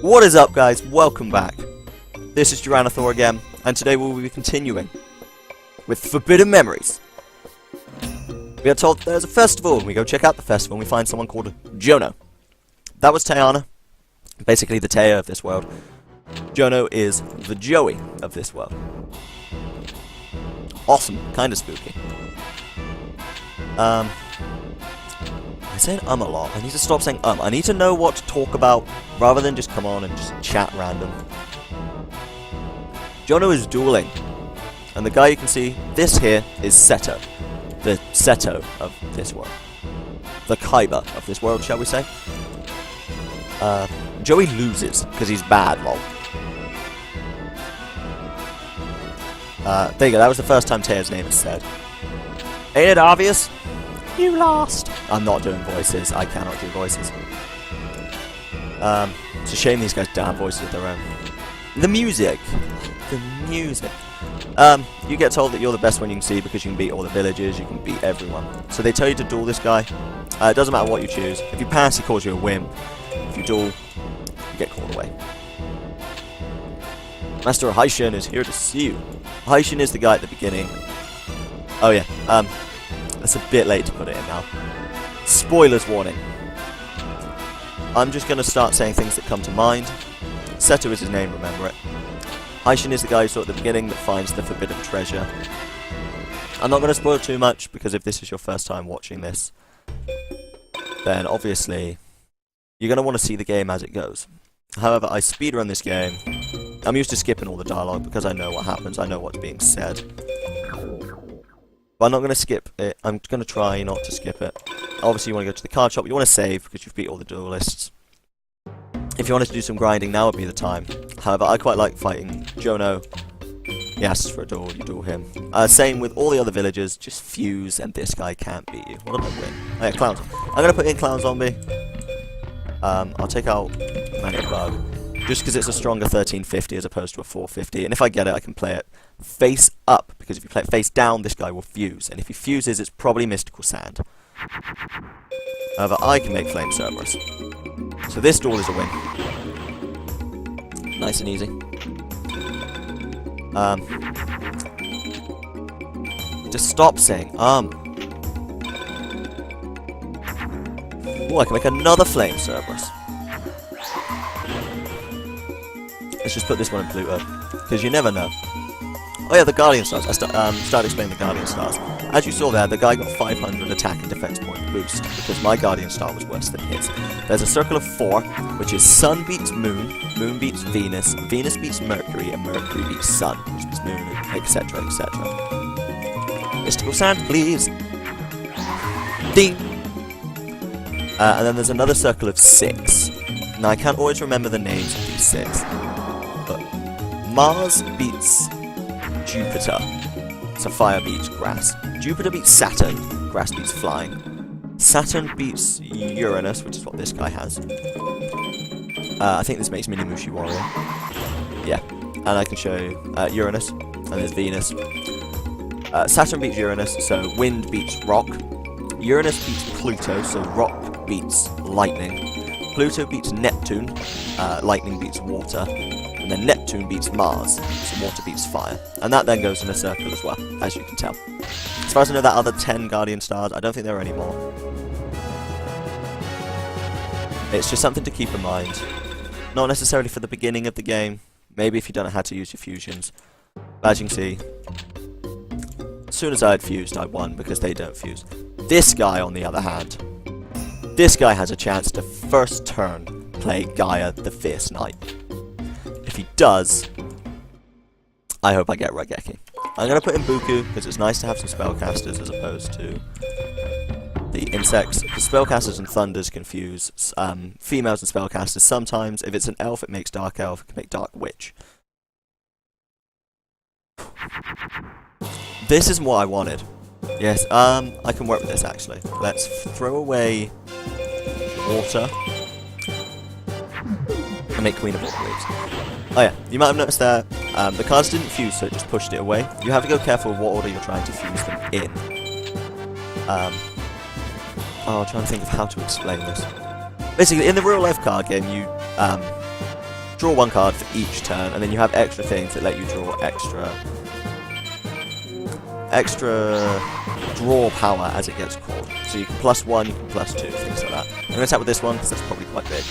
What is up, guys? Welcome back. This is Duranathor again, and today we will be continuing with Forbidden Memories. We are told that there's a festival, and we go check out the festival, and we find someone called Jono. That was Tayana, basically the Taya of this world. Jono is the Joey of this world. Awesome, kinda spooky. I said a lot. I need to stop saying I need to know what to talk about, rather than just come on and just chat random. Jono is dueling. And the guy you can see, this here, is Seto. The Seto of this world. The Kaiba of this world, shall we say. Joey loses, because he's bad, lol. There you go, that was the first time Taya's name is said. Ain't it obvious? You lost! I'm not doing voices. I cannot do voices. It's a shame these guys don't have voices of their own. The music! The music. You get told that you're the best one you can see because you can beat all the villagers, you can beat everyone. So they tell you to duel this guy. It doesn't matter what you choose. If you pass, he calls you a wimp. If you duel, you get called away. Master Haishin is here to see you. Haishin is the guy at the beginning. Oh yeah, it's a bit late to put it in now. Spoilers warning. I'm just going to start saying things that come to mind. Seto is his name, remember it. Haishin is the guy you saw at the beginning that finds the forbidden treasure. I'm not going to spoil too much, because if this is your first time watching this, then obviously you're going to want to see the game as it goes. However, I speedrun this game. I'm used to skipping all the dialogue because I know what happens, I know what's being said. But I'm not going to skip it. I'm going to try not to skip it. Obviously, you want to go to the card shop. You want to save because you've beat all the duelists. If you wanted to do some grinding, now would be the time. However, I quite like fighting Jono. He asks for a duel, you duel him. Same with all the other villagers. Just fuse, and this guy can't beat you. What did I win? Oh yeah, Clown. I'm going to put in Clown Zombie. I'll take out Manic Bug. Just because it's a stronger 1350 as opposed to a 450. And if I get it, I can play it face up. Because if you play it face down, this guy will fuse. And if he fuses, it's probably Mystical Sand. However, I can make Flame Cerberus. So this duel is a win. Nice and easy. Just stop saying Oh, I can make another Flame Cerberus. Let's just put this one in Pluto, because you never know. Oh yeah, the Guardian Stars. I started explaining the Guardian Stars. As you saw there, the guy got 500 attack and defense point boost, because my Guardian Star was worse than his. There's a circle of 4, which is Sun beats Moon, Moon beats Venus, Venus beats Mercury, and Mercury beats Sun, which beats Moon, etc, etc. Mystical Sand, please! Ding! And then there's another circle of 6. Now, I can't always remember the names of these 6. But Mars beats Jupiter, so fire beats grass. Jupiter beats Saturn, grass beats flying. Saturn beats Uranus, which is what this guy has. I think this makes Minimushi Warrior. Yeah, and I can show you Uranus, and there's Venus. Saturn beats Uranus, so wind beats rock. Uranus beats Pluto, so rock beats lightning. Pluto beats Neptune, lightning beats water. And then Neptune beats Mars, so water beats fire. And that then goes in a circle as well, as you can tell. As far as I know, that other 10 Guardian Stars, I don't think there are any more. It's just something to keep in mind. Not necessarily for the beginning of the game. Maybe if you don't know how to use your fusions. But as you can see, as soon as I had fused, I won, because they don't fuse. This guy, on the other hand, this guy has a chance to first turn play Gaia the Fierce Knight. If he does, I hope I get Raigeki. I'm going to put in Buku, because it's nice to have some spellcasters as opposed to the insects. The spellcasters and thunders confuse females and spellcasters. Sometimes, if it's an elf, it makes dark elf, it can make dark witch. This isn't what I wanted. Yes, I can work with this actually. Let's throw away water and make Queen of Water Leaves. Oh yeah, you might have noticed that the cards didn't fuse, so it just pushed it away. You have to go careful with what order you're trying to fuse them in. I'm trying to think of how to explain this. Basically, in the real life card game, you draw 1 card for each turn, and then you have extra things that let you draw extra draw power, as it gets called. So you can +1, you can +2, things like that. I'm going to start with this one because that's probably quite big.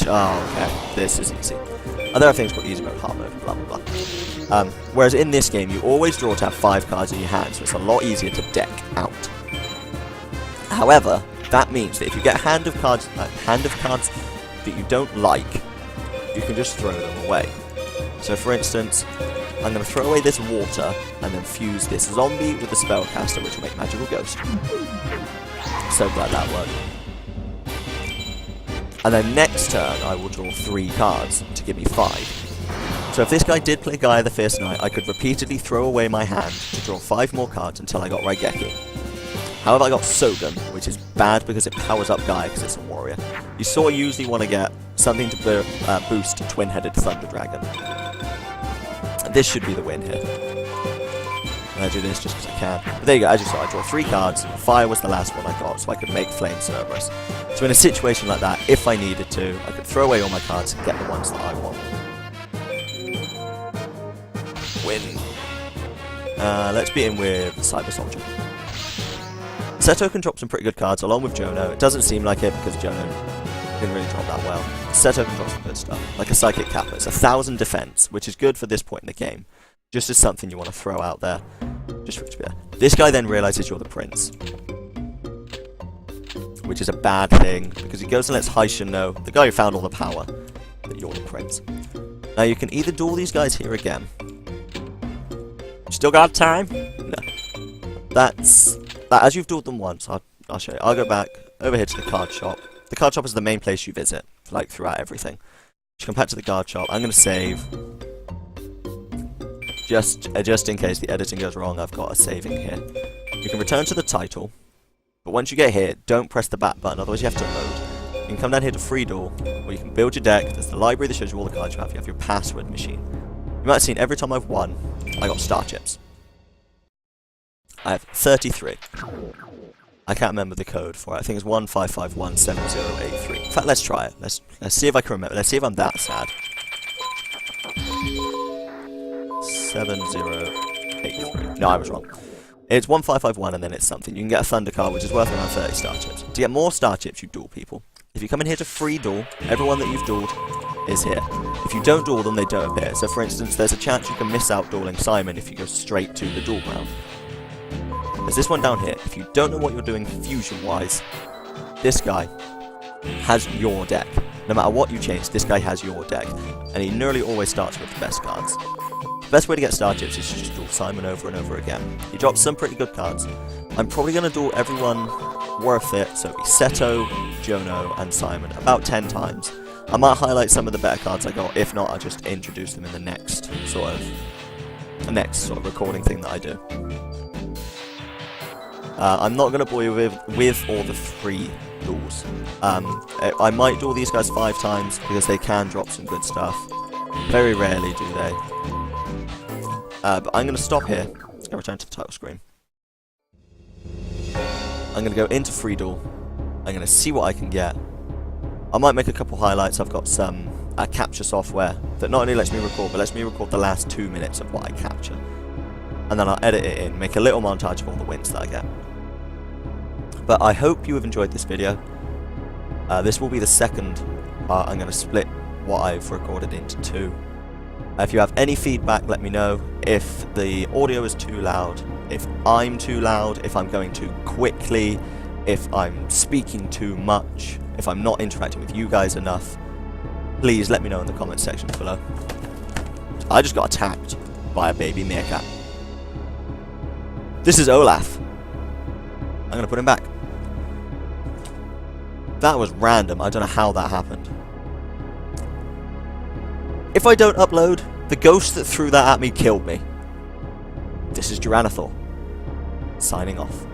Oh, okay, this is easy. And there are things called easy mode, hard mode, blah blah blah. Whereas in this game, you always draw to have 5 cards in your hand, so it's a lot easier to deck out. However, that means that if you get a hand of cards that you don't like, you can just throw them away. So for instance, I'm going to throw away this water and then fuse this zombie with the spellcaster, which will make magical ghost. So glad that worked. And then next turn I will draw 3 cards to give me 5. So if this guy did play Gaia the Fierce Knight, I could repeatedly throw away my hand to draw 5 more cards until I got Raigeki. However, I got Sogun, which is bad because it powers up Gaia because it's a warrior. You sort of usually want to get something to boost Twin-Headed Thunder Dragon. This should be the win here. I do this just because I can. But there you go, as you saw, I draw 3 cards. Fire was the last one I got, so I could make Flame Cerberus. So in a situation like that, if I needed to, I could throw away all my cards and get the ones that I want. Win. Let's begin with Cyber Soldier. Seto can drop some pretty good cards along with Jono. It doesn't seem like it because Jono didn't really drop that well. Seto can drop some good stuff, like a Psychic Kappa. It's 1,000 defense, which is good for this point in the game. Just as something you want to throw out there. Just for it to be there. This guy then realizes you're the prince. Which is a bad thing, because he goes and lets Haishin know, the guy who found all the power, that you're the prince. Now you can either duel these guys here again. Still got time? No. As you've dueled them once, I'll show you. I'll go back over here to the card shop. The card shop is the main place you visit, like throughout everything. You come back to the card shop. I'm going to save. Just in case the editing goes wrong, I've got a saving here. You can return to the title, but once you get here, don't press the back button, otherwise you have to load. You can come down here to Free Duel, or you can build your deck. There's the library that shows you all the cards you have. You have your password machine. You might have seen every time I've won, I got star chips. I have 33. I can't remember the code for it. I think it's 15517083. In fact, let's try it. Let's see if I can remember. Let's see if I'm that sad. 7083. No, I was wrong. It's 1551 and then it's something. You can get a Thunder card, which is worth around 30 star chips. To get more star chips, you duel people. If you come in here to Free Duel, everyone that you've dueled is here. If you don't duel them, they don't appear. So for instance, there's a chance you can miss out dueling Simon if you go straight to the duel ground. There's this one down here. If you don't know what you're doing fusion-wise, this guy has your deck. No matter what you change, this guy has your deck. And he nearly always starts with the best cards. The best way to get star chips is to just duel Simon over and over again. He drops some pretty good cards. I'm probably going to duel everyone worth it, so it'll be Seto, Jono, and Simon about 10 times. I might highlight some of the better cards I got. If not, I'll just introduce them in the next sort of recording thing that I do. I'm not going to bore you with all the 3 duels. I might duel these guys 5 times because they can drop some good stuff. Very rarely do they. But I'm going to stop here. I'm going to return to the title screen. I'm going to go into Free Duel. I'm going to see what I can get. I might make a couple highlights. I've got some capture software that not only lets me record, but lets me record the last 2 minutes of what I capture. And then I'll edit it in, make a little montage of all the wins that I get. But I hope you have enjoyed this video. This will be the second part. I'm going to split what I've recorded into 2. If you have any feedback, let me know. If the audio is too loud, if I'm too loud, if I'm going too quickly, if I'm speaking too much, if I'm not interacting with you guys enough, please let me know in the comment section below. I just got attacked by a baby meerkat. This is Olaf. I'm going to put him back. That was random. I don't know how that happened. If I don't upload, the ghost that threw that at me killed me. This is Duranathor, signing off.